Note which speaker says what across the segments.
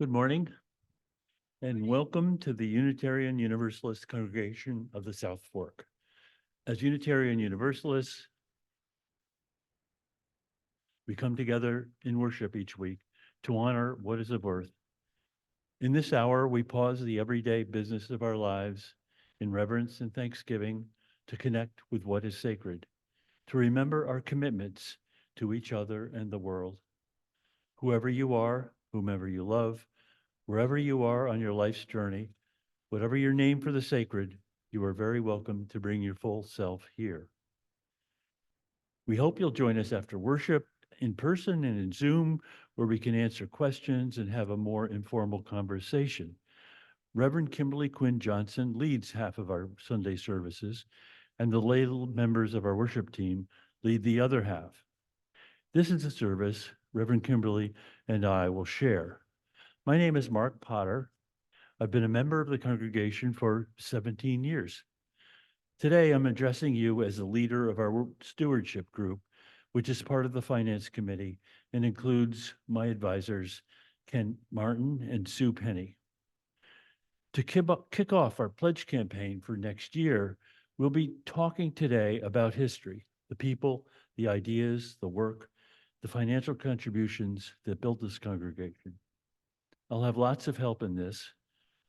Speaker 1: Good morning and welcome to the Unitarian Universalist Congregation of the South Fork. As Unitarian Universalists, we come together in worship each week to honor what is of worth. In this hour, we pause the everyday business of our lives in reverence and thanksgiving to connect with what is sacred, to remember our commitments to each other and the world. Whoever you are, whomever you love, wherever you are on your life's journey, whatever your name for the sacred, you are very welcome to bring your full self here. We hope you'll join us after worship in person and in Zoom, where we can answer questions and have a more informal conversation. Reverend Kimberly Quinn Johnson leads half of our Sunday services, and the lay members of our worship team lead the other half. This is a service Reverend Kimberly and I will share. My name is Mark Potter. I've been a member of the congregation for 17 years. Today, I'm addressing you as the leader of our stewardship group, which is part of the Finance Committee and includes my advisors, Ken Martin and Sue Penny. To kick off our pledge campaign for next year, we'll be talking today about history, the people, the ideas, the work, the financial contributions that built this congregation. I'll have lots of help in this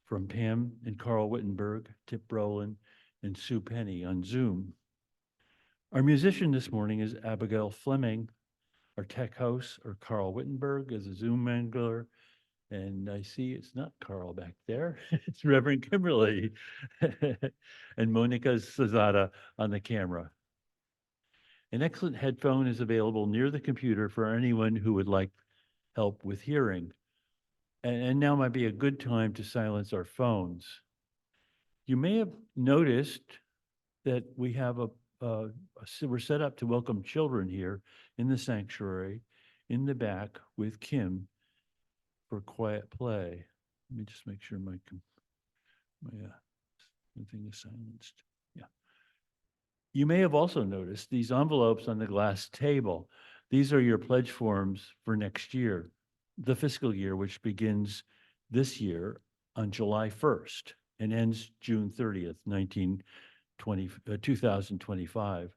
Speaker 1: from Pam and Carl Wittenberg, Tip Brolin, and Sue Penny on Zoom. Our musician this morning is Abigail Fleming. Our tech host are Carl Wittenberg as a Zoom angler. And I see it's not Carl back there. It's Reverend Kimberly and Monica Zazada on the camera. An excellent headphone is available near the computer for anyone who would like help with hearing. And now might be a good time to silence our phones. You may have noticed that we have we're set up to welcome children here in the sanctuary in the back with Kim for quiet play. Let me just make sure my thing is silenced. Yeah. You may have also noticed these envelopes on the glass table. These are your pledge forms for next year, the fiscal year, which begins this year on July 1st and ends June 30th, 2025.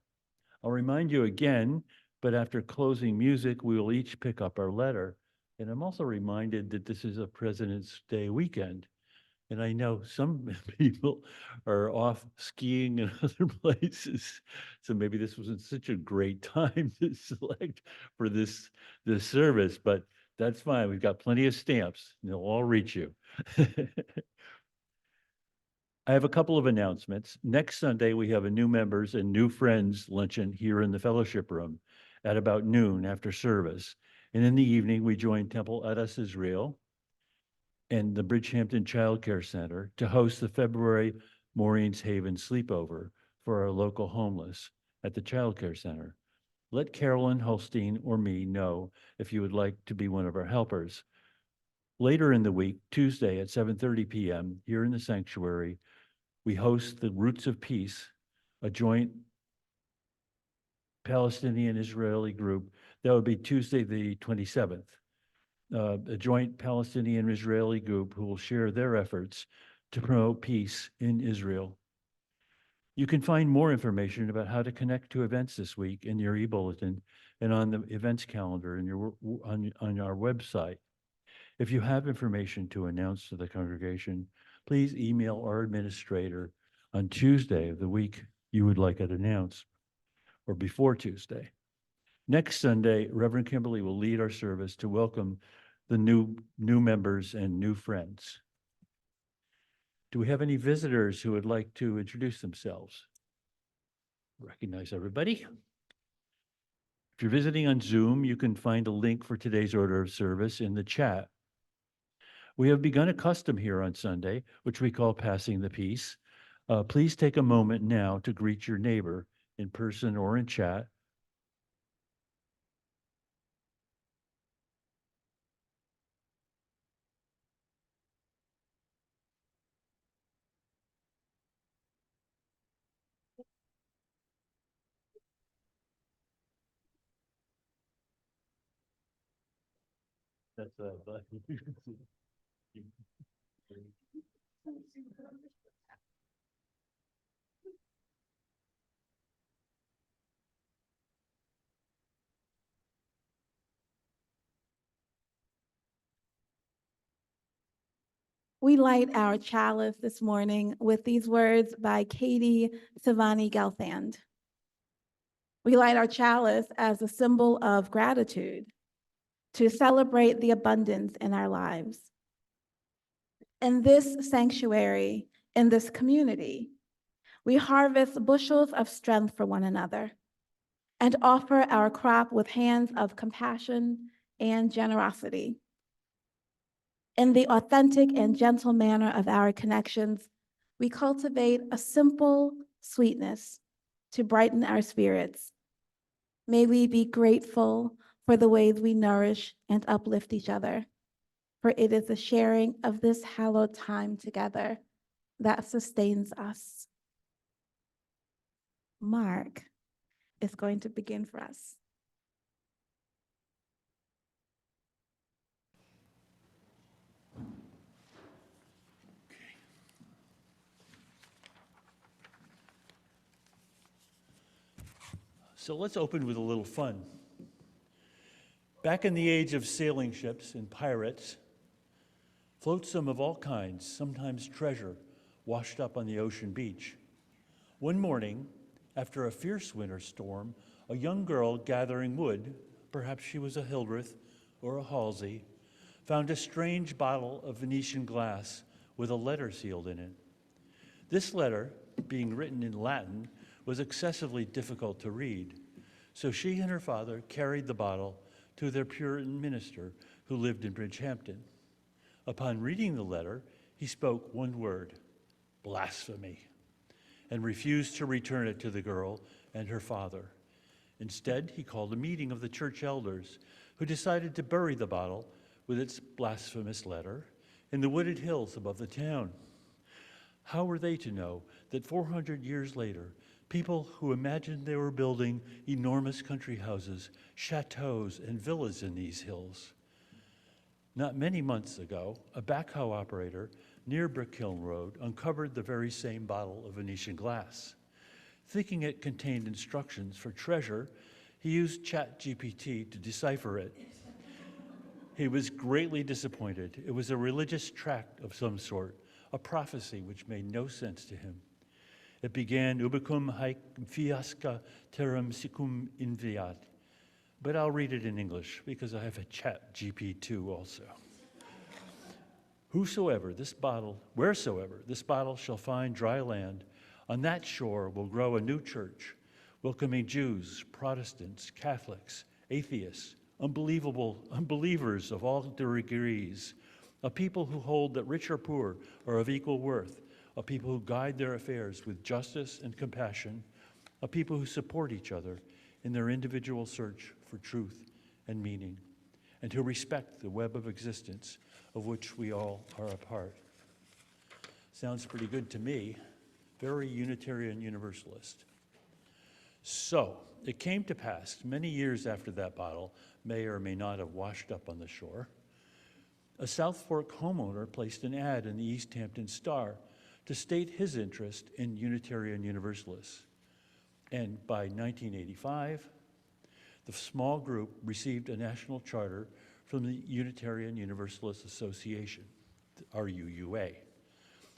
Speaker 1: I'll remind you again, but after closing music, we will each pick up our letter. And I'm also reminded that this is a President's Day weekend. And I know some people are off skiing in other places. So maybe this wasn't such a great time to select for this service, but that's fine. We've got plenty of stamps. They'll all reach you. I have a couple of announcements. Next Sunday, we have a new members and new friends luncheon here in the fellowship room at about noon after service. And in the evening, we join Temple Adas Israel and the Bridgehampton Child Care Center to host the February Maureen's Haven sleepover for our local homeless at the Child Care Center. Let Carolyn Holstein or me know if you would like to be one of our helpers. Later in the week, Tuesday at 7:30 p.m. here in the sanctuary, we host the Roots of Peace, a joint Palestinian-Israeli group. That would be Tuesday, the 27th. A joint Palestinian-Israeli group who will share their efforts to promote peace in Israel. You can find more information about how to connect to events this week in your e-bulletin and on the events calendar on our website. If you have information to announce to the congregation, please email our administrator on Tuesday of the week you would like it announced, or before Tuesday. Next Sunday, Reverend Kimberly will lead our service to welcome the new members and new friends. Do we have any visitors who would like to introduce themselves? Recognize everybody. If you're visiting on Zoom, you can find a link for today's order of service in the chat. We have begun a custom here on Sunday, which we call Passing the Peace. Please take a moment now to greet your neighbor in person or in chat. That's
Speaker 2: We light our chalice this morning with these words by Katie Savani Galfand. We light our chalice as a symbol of gratitude to celebrate the abundance in our lives. In this sanctuary, in this community, we harvest bushels of strength for one another and offer our crop with hands of compassion and generosity. In the authentic and gentle manner of our connections, we cultivate a simple sweetness to brighten our spirits. May we be grateful for the ways we nourish and uplift each other, for it is the sharing of this hallowed time together that sustains us. Mark is going to begin for us.
Speaker 1: So let's open with a little fun. Back in the age of sailing ships and pirates, flotsam of all kinds, sometimes treasure, washed up on the ocean beach. One morning, after a fierce winter storm, a young girl gathering wood, perhaps she was a Hildreth or a Halsey, found a strange bottle of Venetian glass with a letter sealed in it. This letter, being written in Latin, was excessively difficult to read, so she and her father carried the bottle to their Puritan minister who lived in Bridgehampton. Upon reading the letter, he spoke one word, blasphemy, and refused to return it to the girl and her father. Instead, he called a meeting of the church elders, who decided to bury the bottle with its blasphemous letter in the wooded hills above the town. How were they to know that 400 years later, people who imagined they were building enormous country houses, chateaus, and villas in these hills? Not many months ago, a backhoe operator near Brickhill Road uncovered the very same bottle of Venetian glass. Thinking it contained instructions for treasure, he used ChatGPT to decipher it. He was greatly disappointed. It was a religious tract of some sort, a prophecy which made no sense to him. It began, ubicum haec fiasca terram sicum inviat. But I'll read it in English because I have a ChatGPT also. Wheresoever this bottle shall find dry land, on that shore will grow a new church, welcoming Jews, Protestants, Catholics, atheists, unbelievers of all degrees, a people who hold that rich or poor are of equal worth, a people who guide their affairs with justice and compassion, a people who support each other in their individual search for truth and meaning, and who respect the web of existence of which we all are a part. Sounds pretty good to me. Very Unitarian Universalist. So, it came to pass, many years after that bottle may or may not have washed up on the shore, a South Fork homeowner placed an ad in the East Hampton Star to state his interest in Unitarian Universalists. And by 1985, the small group received a national charter from the Unitarian Universalist Association, RUUA.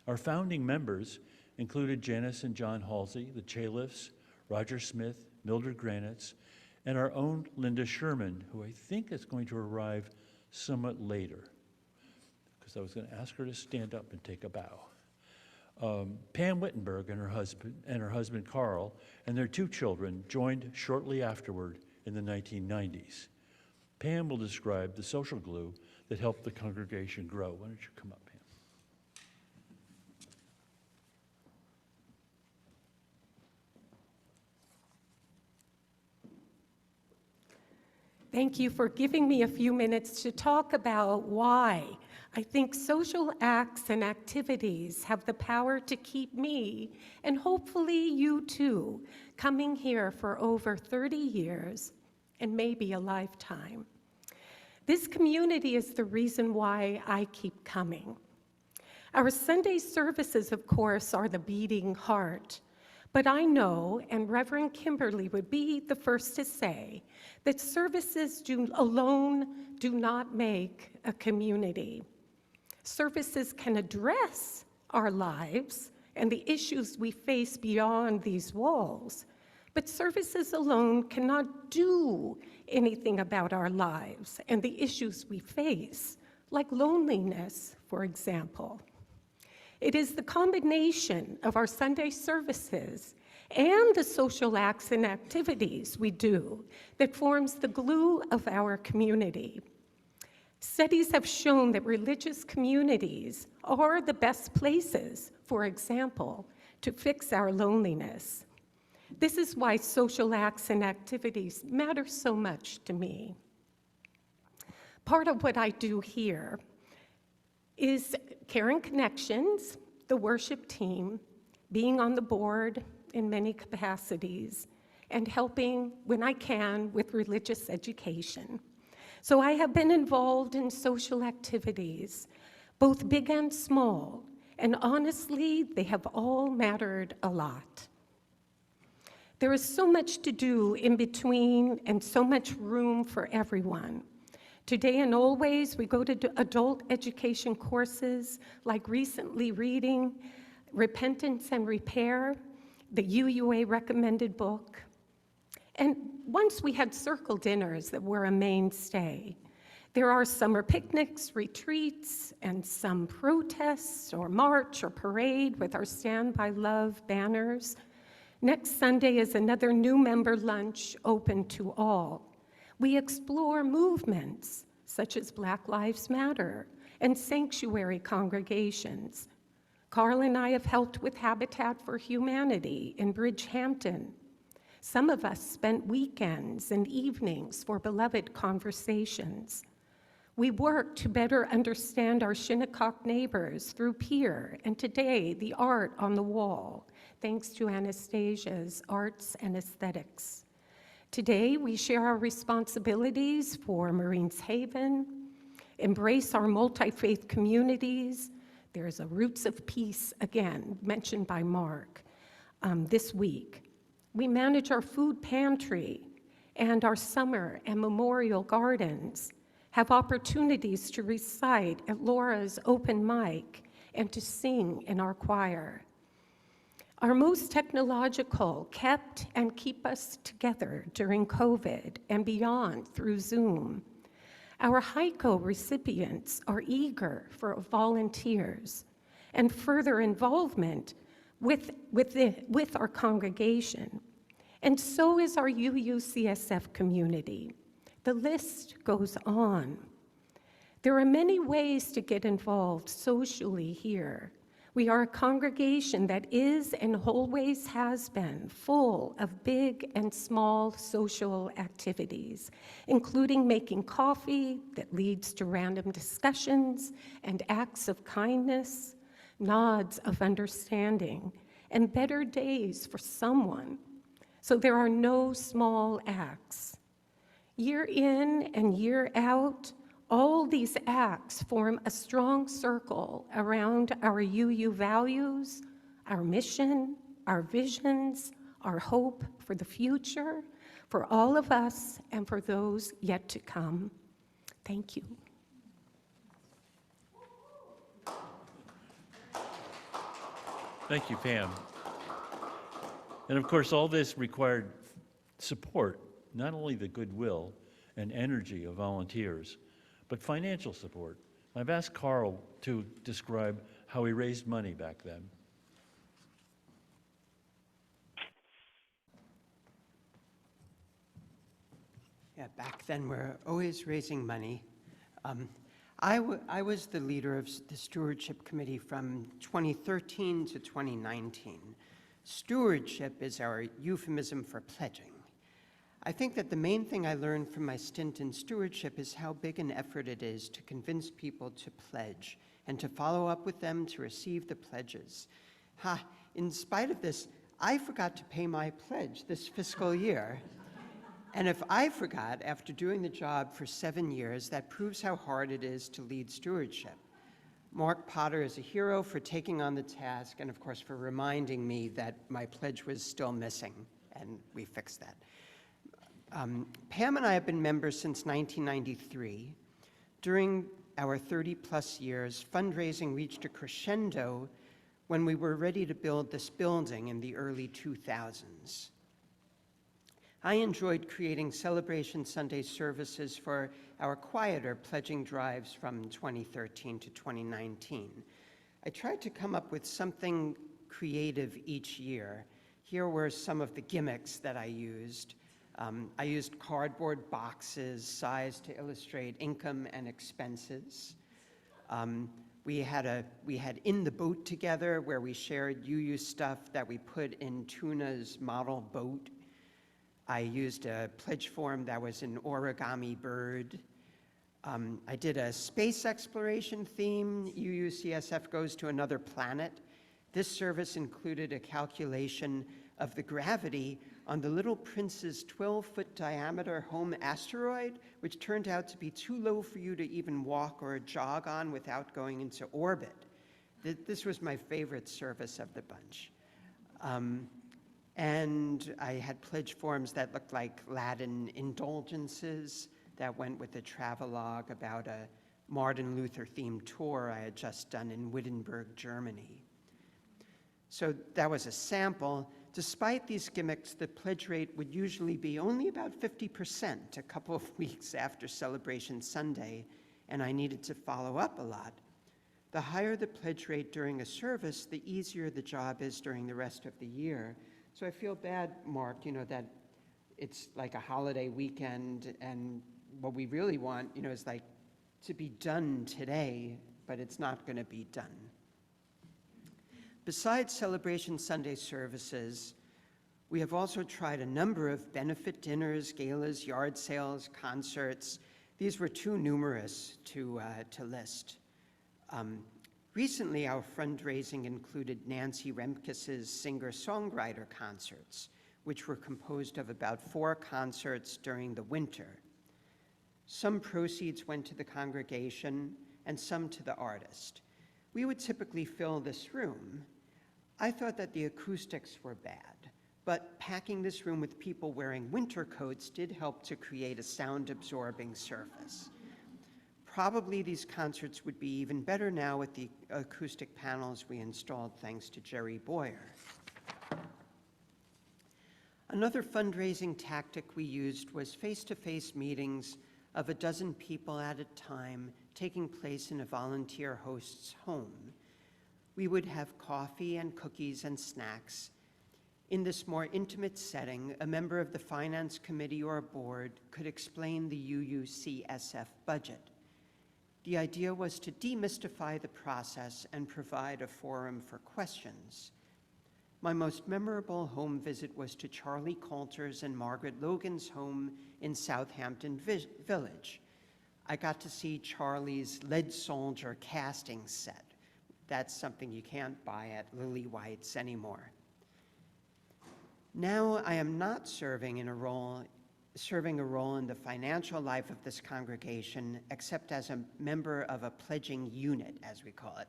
Speaker 1: Our founding members included Janice and John Halsey, the Chalifs, Roger Smith, Mildred Granitz, and our own Linda Sherman, who I think is going to arrive somewhat later, because I was going to ask her to stand up and take a bow. Pam Wittenberg and her husband Carl and their two children joined shortly afterward in the 1990s. Pam will describe the social glue that helped the congregation grow. Why don't you come up, Pam?
Speaker 3: Thank you for giving me a few minutes to talk about why I think social acts and activities have the power to keep me, and hopefully you too, coming here for over 30 years and maybe a lifetime. This community is the reason why I keep coming. Our Sunday services, of course, are the beating heart. But I know, and Reverend Kimberly would be the first to say, that services alone do not make a community. Services can address our lives and the issues we face beyond these walls, but services alone cannot do anything about our lives and the issues we face, like loneliness, for example. It is the combination of our Sunday services and the social acts and activities we do that forms the glue of our community. Studies have shown that religious communities are the best places, for example, to fix our loneliness. This is why social acts and activities matter so much to me. Part of what I do here is Caring Connections, the worship team, being on the board in many capacities, and helping when I can with religious education. So I have been involved in social activities, both big and small, and honestly, they have all mattered a lot. There is so much to do in between and so much room for everyone. Today and always, we go to adult education courses, like recently reading Repentance and Repair, the UUA recommended book. And once we had circle dinners that were a mainstay. There are summer picnics, retreats, and some protests or march or parade with our Stand by Love banners. Next Sunday is another new member lunch open to all. We explore movements such as Black Lives Matter and sanctuary congregations. Carl and I have helped with Habitat for Humanity in Bridgehampton. Some of us spent weekends and evenings for beloved conversations. We work to better understand our Shinnecock neighbors through peer, and today, the art on the wall, thanks to Anastasia's Arts and Aesthetics. Today, we share our responsibilities for Marines Haven, embrace our multi-faith communities. There's a Roots of Peace, again, mentioned by Mark this week. We manage our food pantry and our summer and memorial gardens, have opportunities to recite at Laura's open mic and to sing in our choir. Our most technological kept and keep us together during COVID and beyond through Zoom. Our HICO recipients are eager for volunteers and further involvement with our congregation. And so is our UUCSF community. The list goes on. There are many ways to get involved socially here. We are a congregation that is and always has been full of big and small social activities, including making coffee that leads to random discussions and acts of kindness, nods of understanding, and better days for someone. So there are no small acts. Year in and year out, all these acts form a strong circle around our UU values, our mission, our visions, our hope for the future, for all of us and for those yet to come. Thank you.
Speaker 1: Thank you, Pam. And of course, all this required support, not only the goodwill and energy of volunteers, but financial support. I've asked Carl to describe how he raised money back then.
Speaker 4: Yeah, back then we're always raising money. I was the leader of the Stewardship Committee from 2013 to 2019. Stewardship is our euphemism for pledging. I think that the main thing I learned from my stint in stewardship is how big an effort it is to convince people to pledge and to follow up with them to receive the pledges. In spite of this, I forgot to pay my pledge this fiscal year. And if I forgot after doing the job for 7 years, that proves how hard it is to lead stewardship. Mark Potter is a hero for taking on the task and, of course, for reminding me that my pledge was still missing, and we fixed that. Pam and I have been members since 1993. During our 30-plus years, fundraising reached a crescendo when we were ready to build this building in the early 2000s. I enjoyed creating Celebration Sunday services for our quieter pledging drives from 2013 to 2019. I tried to come up with something creative each year. Here were some of the gimmicks that I used. I used cardboard boxes sized to illustrate income and expenses. We had In the Boat Together, where we shared UU stuff that we put in Tuna's model boat. I used a pledge form that was an origami bird. I did a space exploration theme, UUCSF Goes to Another Planet. This service included a calculation of the gravity on the Little Prince's 12-foot diameter home asteroid, which turned out to be too low for you to even walk or jog on without going into orbit. This was my favorite service of the bunch. And I had pledge forms that looked like Latin indulgences that went with a travelogue about a Martin Luther-themed tour I had just done in Wittenberg, Germany. So that was a sample. Despite these gimmicks, the pledge rate would usually be only about 50% a couple of weeks after Celebration Sunday, and I needed to follow up a lot. The higher the pledge rate during a service, the easier the job is during the rest of the year. So I feel bad, Mark, that it's like a holiday weekend, and what we really want, is like to be done today, but it's not going to be done. Besides Celebration Sunday services, we have also tried a number of benefit dinners, galas, yard sales, concerts. These were too numerous to list. Recently, our fundraising included Nancy Remkes's singer-songwriter concerts, which were composed of about 4 concerts during the winter. Some proceeds went to the congregation and some to the artist. We would typically fill this room. I thought that the acoustics were bad, but packing this room with people wearing winter coats did help to create a sound-absorbing surface. Probably these concerts would be even better now with the acoustic panels we installed thanks to Jerry Boyer. Another fundraising tactic we used was face-to-face meetings of a dozen people at a time taking place in a volunteer host's home. We would have coffee and cookies and snacks. In this more intimate setting, a member of the finance committee or board could explain the UUCSF budget. The idea was to demystify the process and provide a forum for questions. My most memorable home visit was to Charlie Coulter's and Margaret Logan's home in Southampton Village. I got to see Charlie's Lead Soldier casting set. That's something you can't buy at Lily White's anymore. Now I am not serving a role in the financial life of this congregation, except as a member of a pledging unit, as we call it.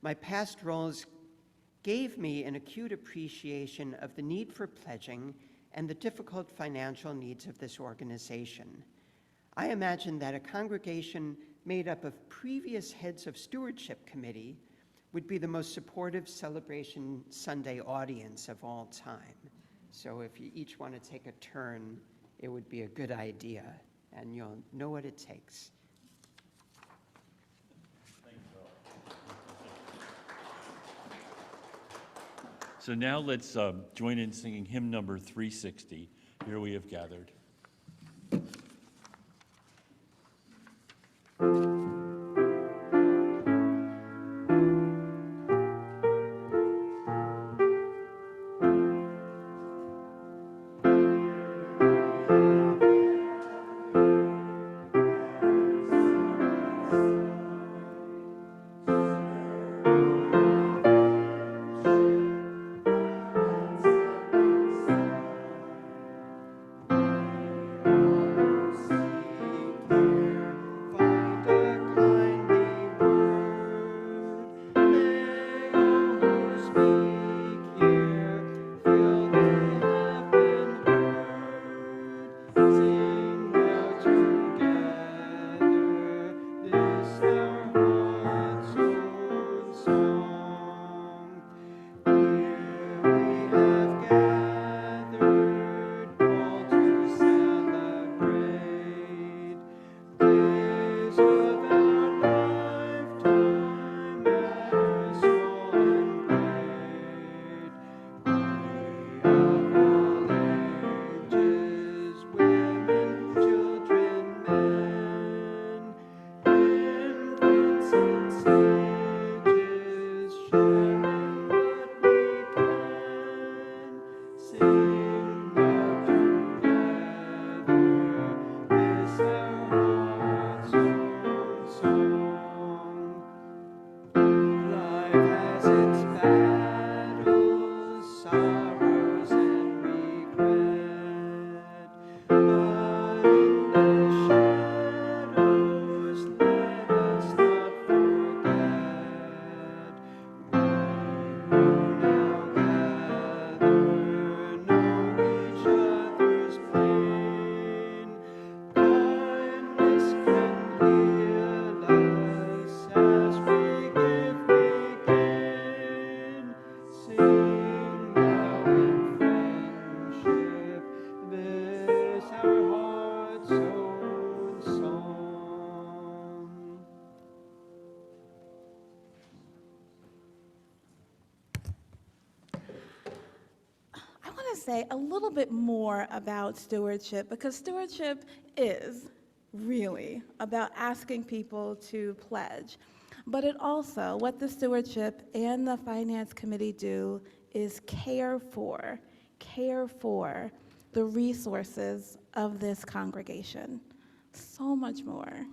Speaker 4: My past roles gave me an acute appreciation of the need for pledging and the difficult financial needs of this organization. I imagine that a congregation made up of previous heads of stewardship committee would be the most supportive Celebration Sunday audience of all time. So if you each want to take a turn, it would be a good idea, and you'll know what it takes.
Speaker 1: So now let's join in singing hymn number 360, Here We Have Gathered.
Speaker 2: say a little bit more about stewardship, because stewardship is really about asking people to pledge. But it also, what the stewardship and the finance committee do is care for the resources of this congregation. So much more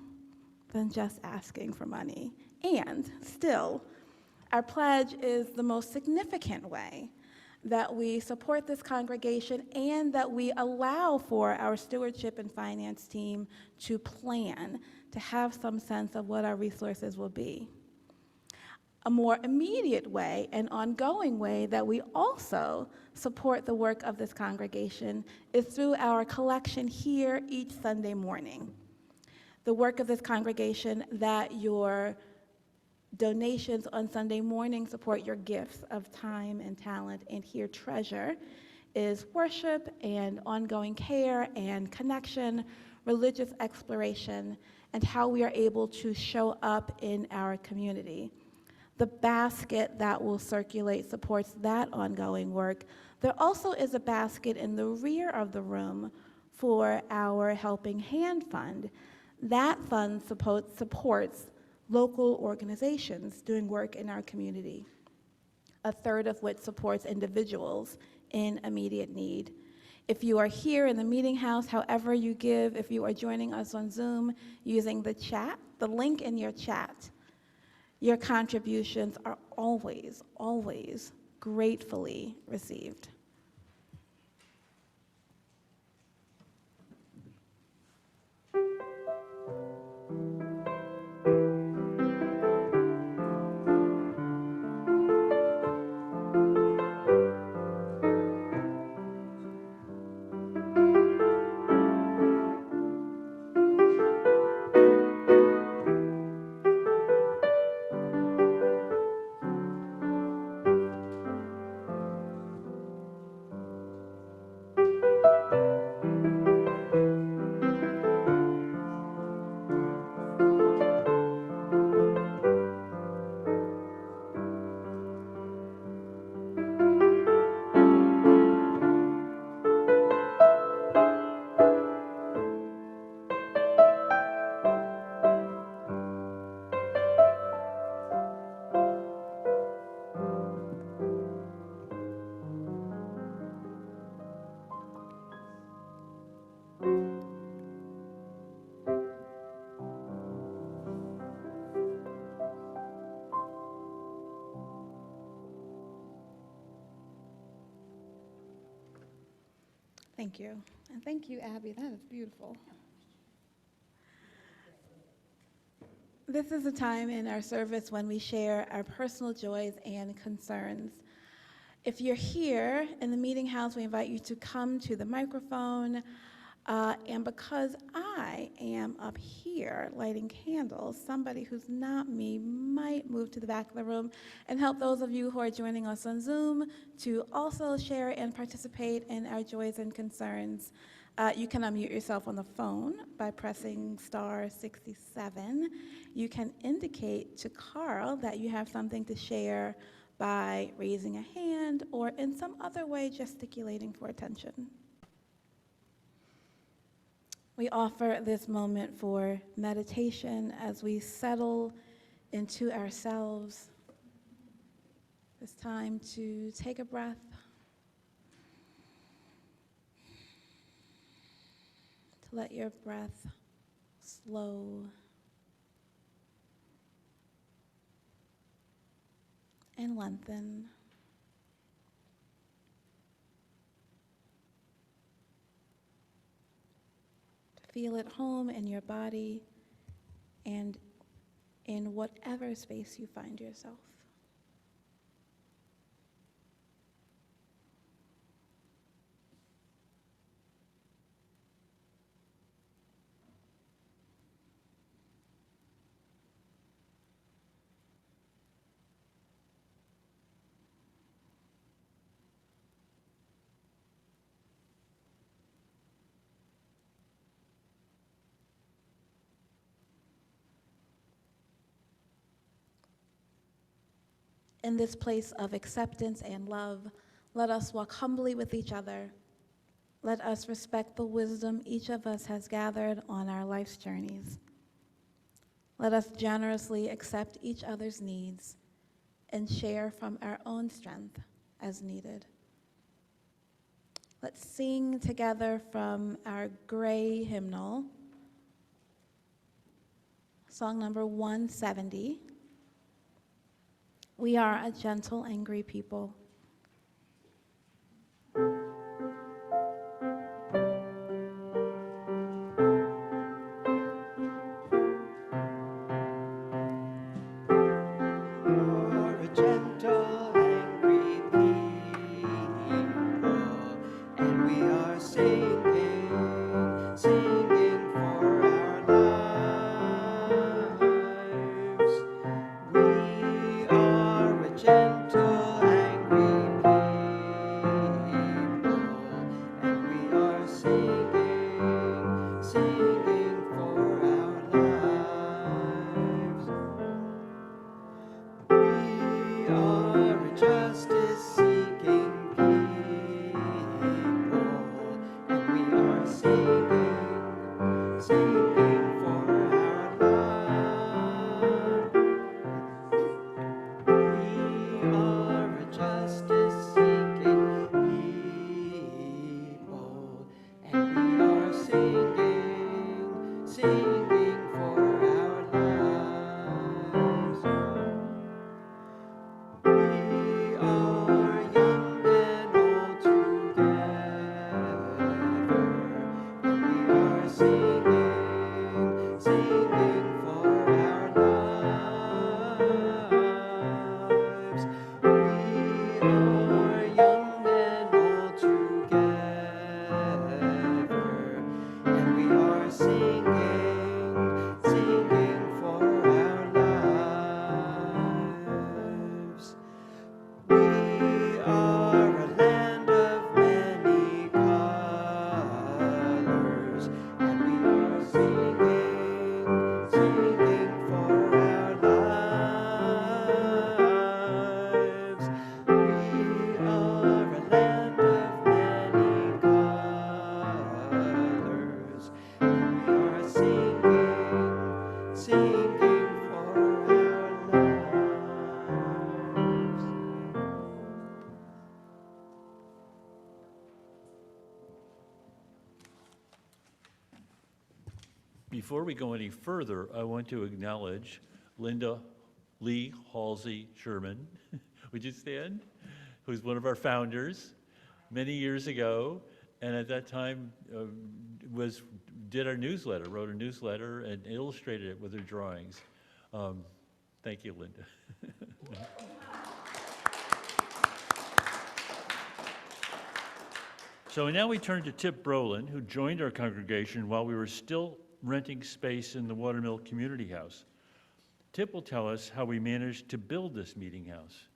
Speaker 2: than just asking for money. And still, our pledge is the most significant way that we support this congregation and that we allow for our stewardship and finance team to plan, to have some sense of what our resources will be. A more immediate way and ongoing way that we also support the work of this congregation is through our collection here each Sunday morning. The work of this congregation that your donations on Sunday morning support your gifts of time and talent, and here treasure is worship and ongoing care and connection, religious exploration, and how we are able to show up in our community. The basket that will circulate supports that ongoing work. There also is a basket in the rear of the room for our Helping Hand Fund. That fund supports local organizations doing work in our community, a third of which supports individuals in immediate need. If you are here in the meeting house, however you give, if you are joining us on Zoom using the chat, the link in your chat, your contributions are always, always gratefully received. Thank you. And thank you, Abby. That is beautiful. This is a time in our service when we share our personal joys and concerns. If you're here in the meeting house, we invite you to come to the microphone. And because I am up here lighting candles, somebody who's not me might move to the back of the room and help those of you who are joining us on Zoom to also share and participate in our joys and concerns. You can unmute yourself on the phone by pressing star 67. You can indicate to Carl that you have something to share by raising a hand or in some other way gesticulating for attention. We offer this moment for meditation as we settle into ourselves. It's time to take a breath, to let your breath slow and lengthen. Feel at home in your body and in whatever space you find yourself. In this place of acceptance and love, Let us walk humbly with each other. Let us respect the wisdom each of us has gathered on our life's journeys. Let us generously accept each other's needs and share from our own strength as needed. Let's sing together from our gray hymnal, song number 170. We are a gentle, angry people.
Speaker 4: You're a gentle, angry people, and we are singing, singing for our lives. We are a gentle, angry people, and we are singing, singing for our lives. We are a justice-seeking people, and we are singing, singing for our lives. We are a justice-seeking people, and we are singing, singing for our lives. We are young and old together, and we are singing, singing for our lives. We are young and old together, and we are singing, singing for our lives. We are a land of many colors, and we are singing, singing for our lives. We are a land of many colors, and we are singing, singing for our lives.
Speaker 1: Before we go any further, I want to acknowledge Linda Lee Halsey Sherman. Would you stand? Who's one of our founders many years ago, and at that time did our newsletter, wrote a newsletter, and illustrated it with her drawings. Thank you, Linda. So now we turn to Tip Brolin, who joined our congregation while we were still renting space in the Watermill Community House. Tip will tell us how we managed to build this meeting house.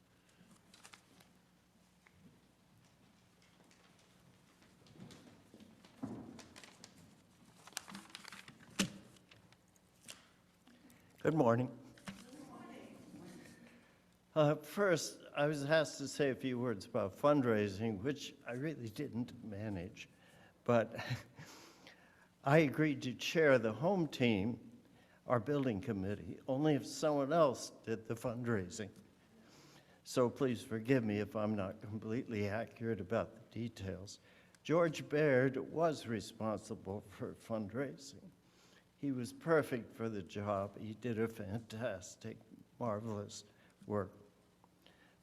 Speaker 5: Good morning. First, I was asked to say a few words about fundraising, which I really didn't manage, but I agreed to chair the home team, our building committee, only if someone else did the fundraising. So please forgive me if I'm not completely accurate about the details. George Baird was responsible for fundraising. He was perfect for the job. He did a fantastic, marvelous work.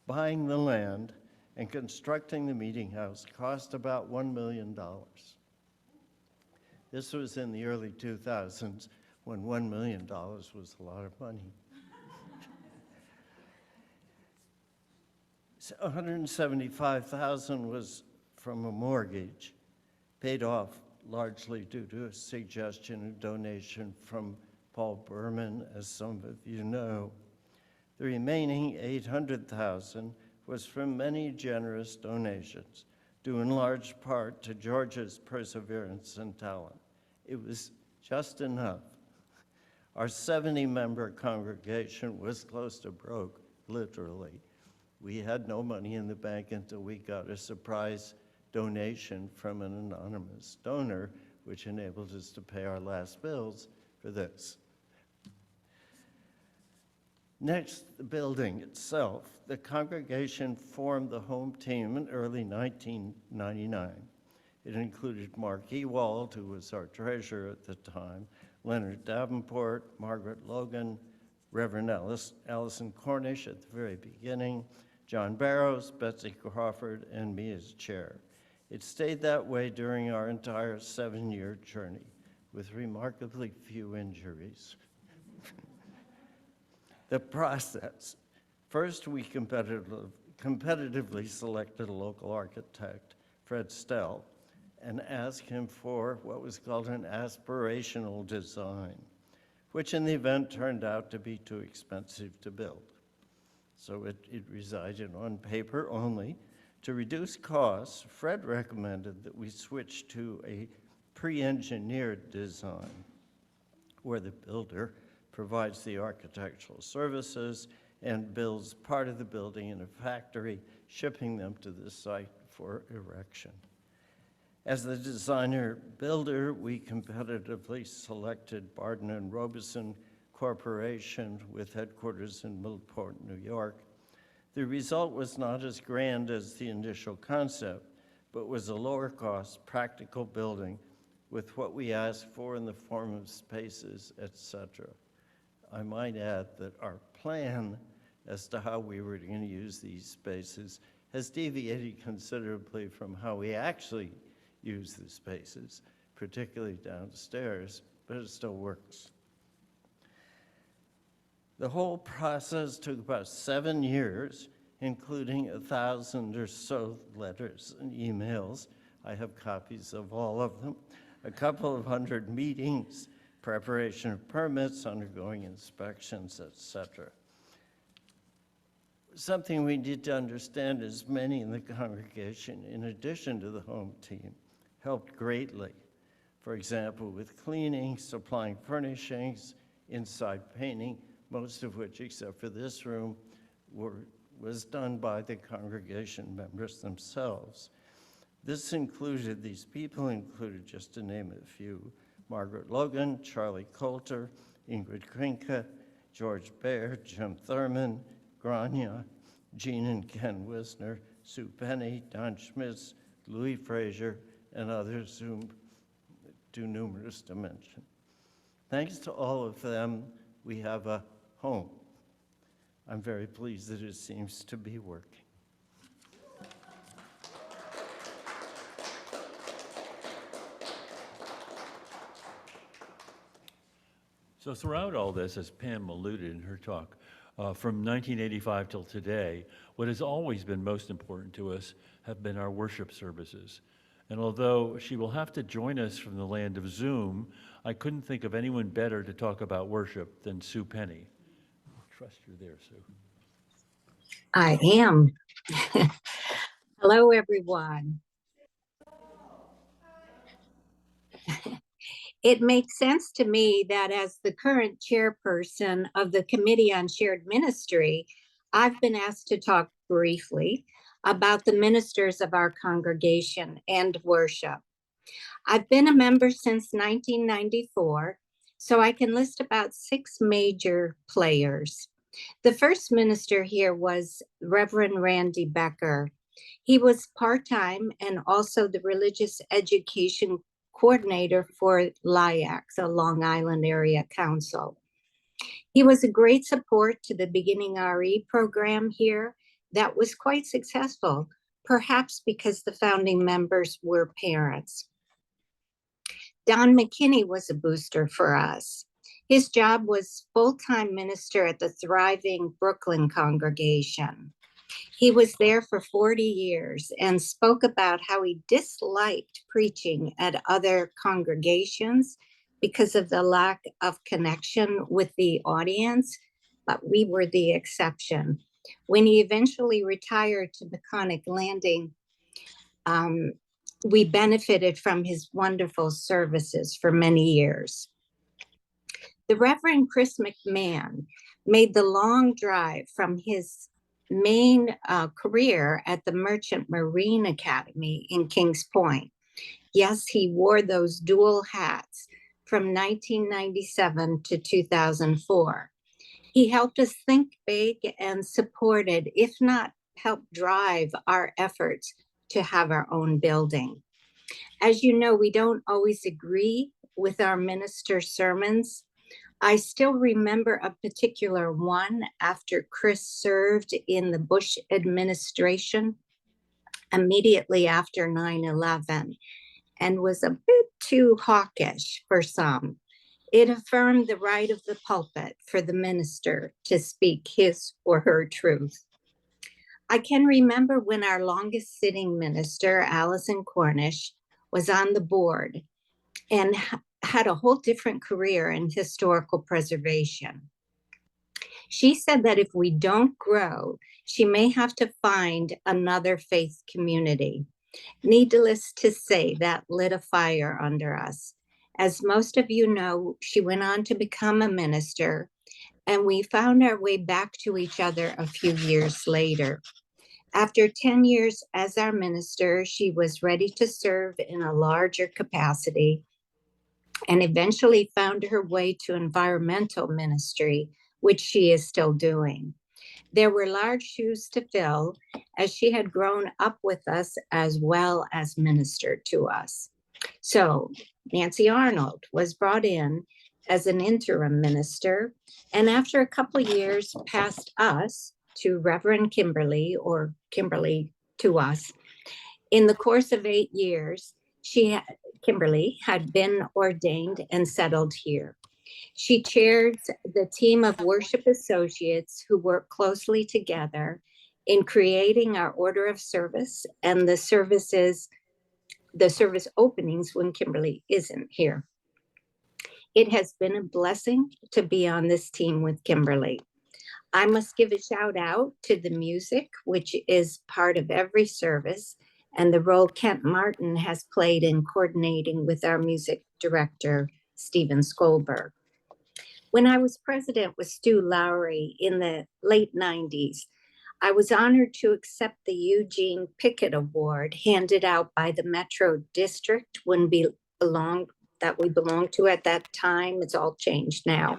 Speaker 5: Buying the land and constructing the meeting house cost about $1 million. This was in the early 2000s when $1 million was a lot of money. So $175,000 was from a mortgage, paid off largely due to a suggestion and donation from Paul Berman, as some of you know. The remaining $800,000 was from many generous donations, due in large part to George's perseverance and talent. It was just enough. Our 70-member congregation was close to broke, literally, We had no money in the bank until we got a surprise donation from an anonymous donor, which enabled us to pay our last bills for this. Next, the building itself. The congregation formed the home team in early 1999. It included Mark Ewald, who was our treasurer at the time, Leonard Davenport, Margaret Logan, Reverend Allison Cornish at the very beginning, John Barrows, Betsy Crawford, and me as chair. It stayed that way during our entire 7-year journey, with remarkably few injuries. The process. First, we competitively selected a local architect, Fred Stell, and asked him for what was called an aspirational design, which in the event turned out to be too expensive to build. So it resided on paper only. To reduce costs, Fred recommended that we switch to a pre-engineered design, where the builder provides the architectural services and builds part of the building in a factory, shipping them to the site for erection. As the designer builder, we competitively selected Barden and Robeson Corporation with headquarters in Millport, New York. The result was not as grand as the initial concept, but was a lower cost, practical building with what we asked for in the form of spaces, etc. I might add that our plan as to how we were going to use these spaces has deviated considerably from how we actually use the spaces, particularly downstairs, but it still works. The whole process took about 7 years, including 1,000 or so letters and emails. I have copies of all of them. A couple of hundred meetings, preparation of permits, undergoing inspections, etc. Something we need to understand is many in the congregation, in addition to the home team, helped greatly. For example, with cleaning, supplying furnishings, inside painting, most of which, except for this room, was done by the congregation members themselves. These people included, just to name a few, Margaret Logan, Charlie Coulter, Ingrid Krinke, George Baird, Jim Thurman, Grania, Jean and Ken Wisner, Sue Penny, Don Schmitz, Louis Frazier, and others whom too numerous to mention. Thanks to all of them, we have a home. I'm very pleased that it seems to be working.
Speaker 1: So throughout all this, as Pam alluded in her talk, from 1985 till today, what has always been most important to us have been our worship services. And although she will have to join us from the land of Zoom, I couldn't think of anyone better to talk about worship than Sue Penny. I trust you're there, Sue.
Speaker 6: I am. Hello, everyone. It makes sense to me that as the current chairperson of the Committee on Shared Ministry, I've been asked to talk briefly about the ministers of our congregation and worship. I've been a member since 1994, so I can list about 6 major players. The first minister here was Reverend Randy Becker. He was part-time and also the religious education coordinator for LIACS, a Long Island Area Council. He was a great support to the Beginning RE program here that was quite successful, perhaps because the founding members were parents. Don McKinney was a booster for us. His job was full-time minister at the thriving Brooklyn congregation. He was there for 40 years and spoke about how he disliked preaching at other congregations because of the lack of connection with the audience, but we were the exception. When he eventually retired to Maconic Landing, we benefited from his wonderful services for many years. The Reverend Chris McMahon made the long drive from his main career at the Merchant Marine Academy in Kings Point. Yes, he wore those dual hats from 1997 to 2004. He helped us think big and supported, if not helped drive our efforts to have our own building. As you know, we don't always agree with our minister's sermons. I still remember a particular one after Chris served in the Bush administration immediately after 9/11 and was a bit too hawkish for some. It affirmed the right of the pulpit for the minister to speak his or her truth. I can remember when our longest sitting minister, Allison Cornish, was on the board and had a whole different career in historical preservation. She said that if we don't grow, she may have to find another faith community. Needless to say, that lit a fire under us. As most of you know, she went on to become a minister, and we found our way back to each other a few years later. After 10 years as our minister, she was ready to serve in a larger capacity and eventually found her way to environmental ministry, which she is still doing. There were large shoes to fill, as she had grown up with us as well as ministered to us. So Nancy Arnold was brought in as an interim minister, and after a couple of years passed us to Reverend Kimberly, or Kimberly to us. In the course of 8 years, Kimberly had been ordained and settled here. She chairs the team of worship associates who work closely together in creating our order of service and the service openings when Kimberly isn't here. It has been a blessing to be on this team with Kimberly. I must give a shout out to the music, which is part of every service, and the role Kent Martin has played in coordinating with our music director, Stephen Skolberg. When I was president with Stu Lowry in the late 90s, I was honored to accept the Eugene Pickett Award handed out by the Metro District we belonged to at that time. It's all changed now.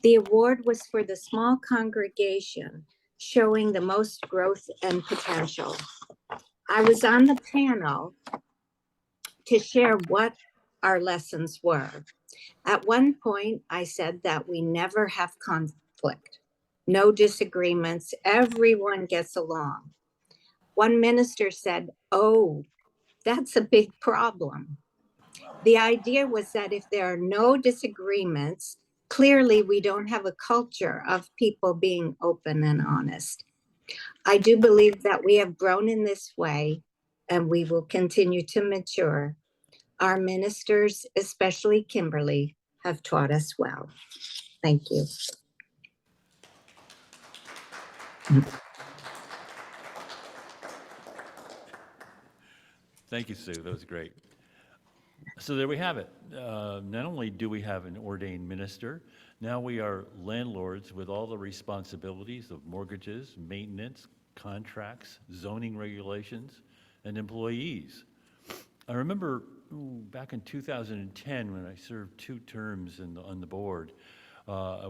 Speaker 6: The award was for the small congregation showing the most growth and potential. I was on the panel to share what our lessons were. At one point, I said that we never have conflict, no disagreements, everyone gets along. One minister said, "Oh, that's a big problem." The idea was that if there are no disagreements, clearly we don't have a culture of people being open and honest. I do believe that we have grown in this way, and we will continue to mature. Our ministers, especially Kimberly, have taught us well. Thank you.
Speaker 1: Thank you, Sue. That was great. So there we have it. Not only do we have an ordained minister, now we are landlords with all the responsibilities of mortgages, maintenance, contracts, zoning regulations, and employees. I remember back in 2010 when I served 2 terms on the board,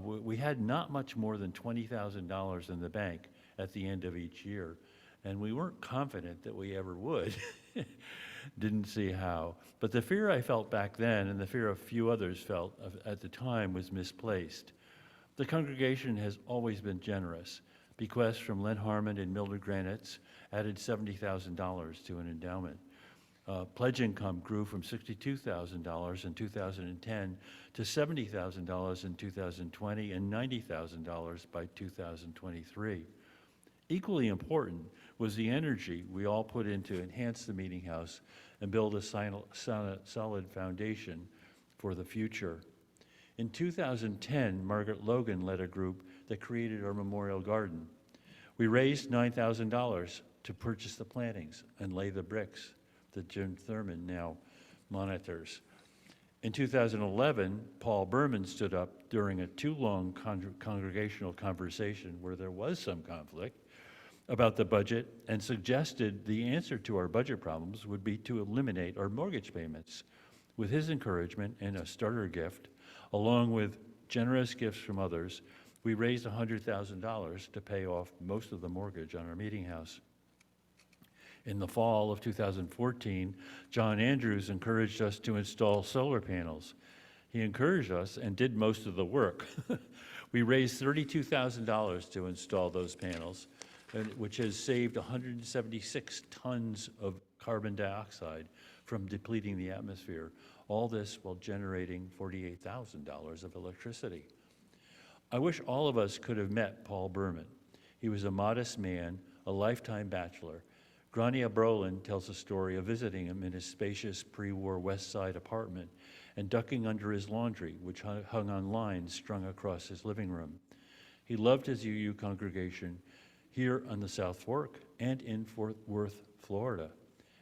Speaker 1: we had not much more than $20,000 in the bank at the end of each year, and we weren't confident that we ever would. Didn't see how. But the fear I felt back then, and the fear a few others felt at the time, was misplaced. The congregation has always been generous. Bequests from Len Harmon and Mildred Granitz added $70,000 to an endowment. Pledge income grew from $62,000 in 2010 to $70,000 in 2020 and $90,000 by 2023. Equally important was the energy we all put in to enhance the meeting house and build a solid foundation for the future. In 2010, Margaret Logan led a group that created our memorial garden. We raised $9,000 to purchase the plantings and lay the bricks that Jim Thurman now monitors. In 2011, Paul Berman stood up during a too long congregational conversation where there was some conflict about the budget and suggested the answer to our budget problems would be to eliminate our mortgage payments. With his encouragement and a starter gift, along with generous gifts from others, we raised $100,000 to pay off most of the mortgage on our meeting house. In the fall of 2014, John Andrews encouraged us to install solar panels. He encouraged us and did most of the work. We raised $32,000 to install those panels, which has saved 176 tons of carbon dioxide from depleting the atmosphere. All this while generating $48,000 of electricity. I wish all of us could have met Paul Berman. He was a modest man, a lifetime bachelor. Grania Brolin tells a story of visiting him in his spacious pre-war West Side apartment and ducking under his laundry, which hung on lines strung across his living room. He loved his UU congregation here on the South Fork and in Fort Worth, Florida.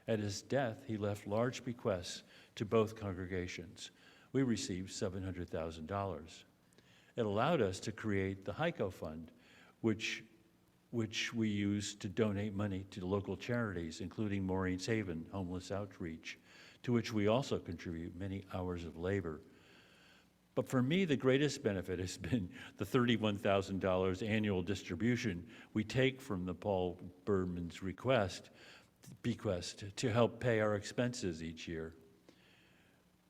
Speaker 1: At his death, he left large bequests to both congregations. We received $700,000. It allowed us to create the HICO Fund, which we use to donate money to local charities, including Maureen's Haven Homeless Outreach, to which we also contribute many hours of labor. But for me, the greatest benefit has been the $31,000 annual distribution we take from the Paul Berman's bequest to help pay our expenses each year.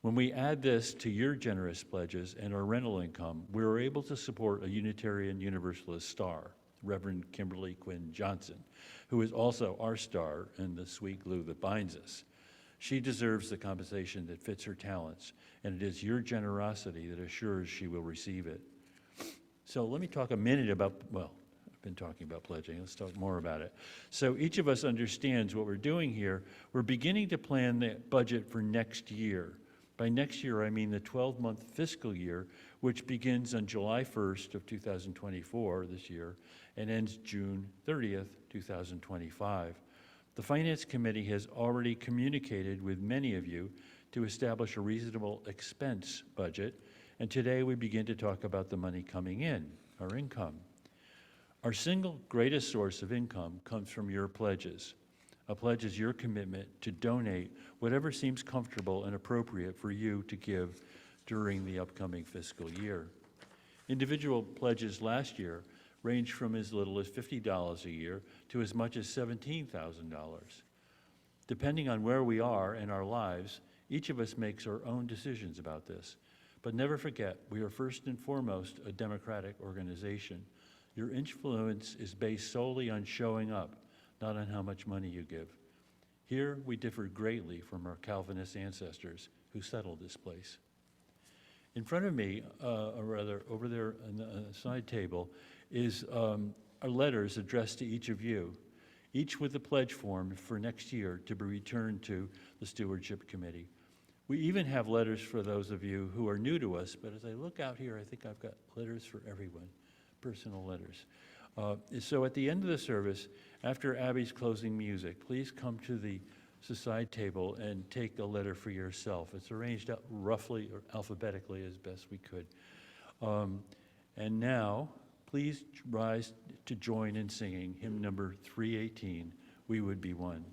Speaker 1: When we add this to your generous pledges and our rental income, we were able to support a Unitarian Universalist star, Reverend Kimberly Quinn Johnson, who is also our star in the sweet glue that binds us. She deserves the compensation that fits her talents, and it is your generosity that assures she will receive it. So let me talk a minute about, well, I've been talking about pledging. Let's talk more about it. So each of us understands what we're doing here. We're beginning to plan the budget for next year. By next year, I mean the 12-month fiscal year, which begins on July 1st of 2024, this year, and ends June 30th, 2025. The Finance Committee has already communicated with many of you to establish a reasonable expense budget, and today we begin to talk about the money coming in, our income. Our single greatest source of income comes from your pledges. A pledge is your commitment to donate whatever seems comfortable and appropriate for you to give during the upcoming fiscal year. Individual pledges last year ranged from as little as $50 a year to as much as $17,000. Depending on where we are in our lives, each of us makes our own decisions about this. But never forget, we are first and foremost a democratic organization. Your influence is based solely on showing up, not on how much money you give. Here, we differ greatly from our Calvinist ancestors who settled this place. In front of me, or rather over there on the side table, is our letters addressed to each of you, each with a pledge form for next year to be returned to the Stewardship Committee. We even have letters for those of you who are new to us, but as I look out here, I think I've got letters for everyone, personal letters. So at the end of the service, after Abby's closing music, please come to the side table and take a letter for yourself. It's arranged out roughly or alphabetically as best we could. And now, please rise to join in singing hymn number 318, We Would Be One.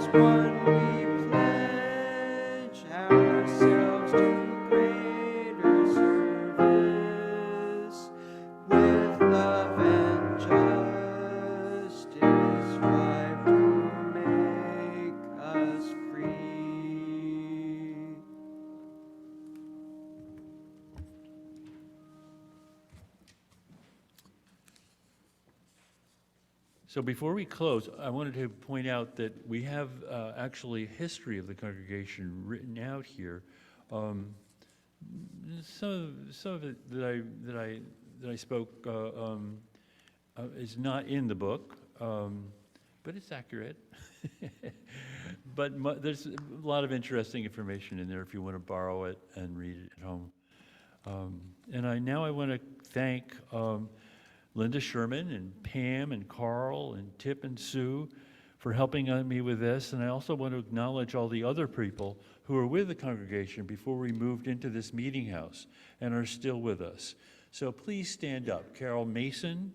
Speaker 4: as one we pledge ourselves to greater service with love and justice strive to make us free.
Speaker 1: So before we close, I wanted to point out that we have actually a history of the congregation written out here. Some of it that I spoke is not in the book, but it's accurate. But there's a lot of interesting information in there if you want to borrow it and read it at home. And now I want to thank Linda Sherman and Pam and Carl and Tip and Sue for helping me with this. And I also want to acknowledge all the other people who were with the congregation before we moved into this meeting house and are still with us. So please stand up. Carol Mason,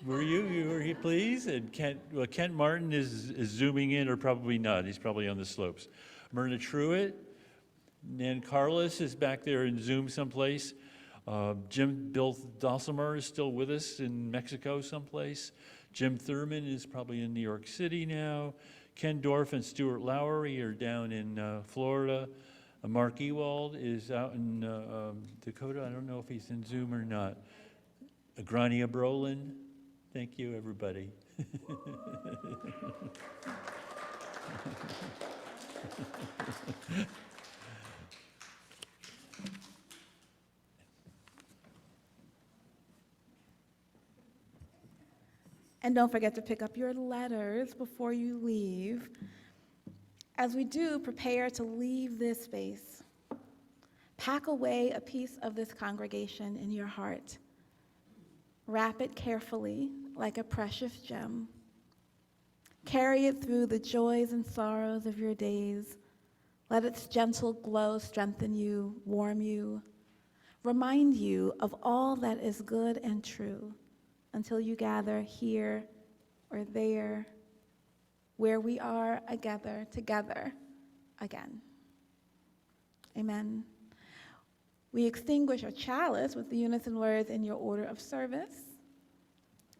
Speaker 1: were you please? And Kent Martin is zooming in, or probably not. He's probably on the slopes. Myrna Truitt, and Carlos is back there in Zoom someplace. Bill Dulcimer is still with us in Mexico someplace. Jim Thurman is probably in New York City now. Ken Dorff and Stuart Lowery are down in Florida. Mark Ewald is out in Dakota. I don't know if he's in Zoom or not. Grania Brolin. Thank you, everybody.
Speaker 2: And don't forget to pick up your letters before you leave. As we do, prepare to leave this space. Pack away a piece of this congregation in your heart. Wrap it carefully like a precious gem. Carry it through the joys and sorrows of your days. Let its gentle glow strengthen you, warm you, remind you of all that is good and true until you gather here or there, where we are together again. Amen. We extinguish our chalice with the unison words in your order of service.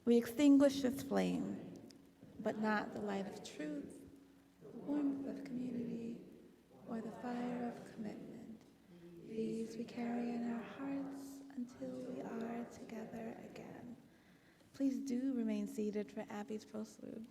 Speaker 2: We extinguish this flame, but not the light of truth, the warmth of community, or the fire of commitment. These we carry in our hearts until we are together again. Please do remain seated for Abby's postlude.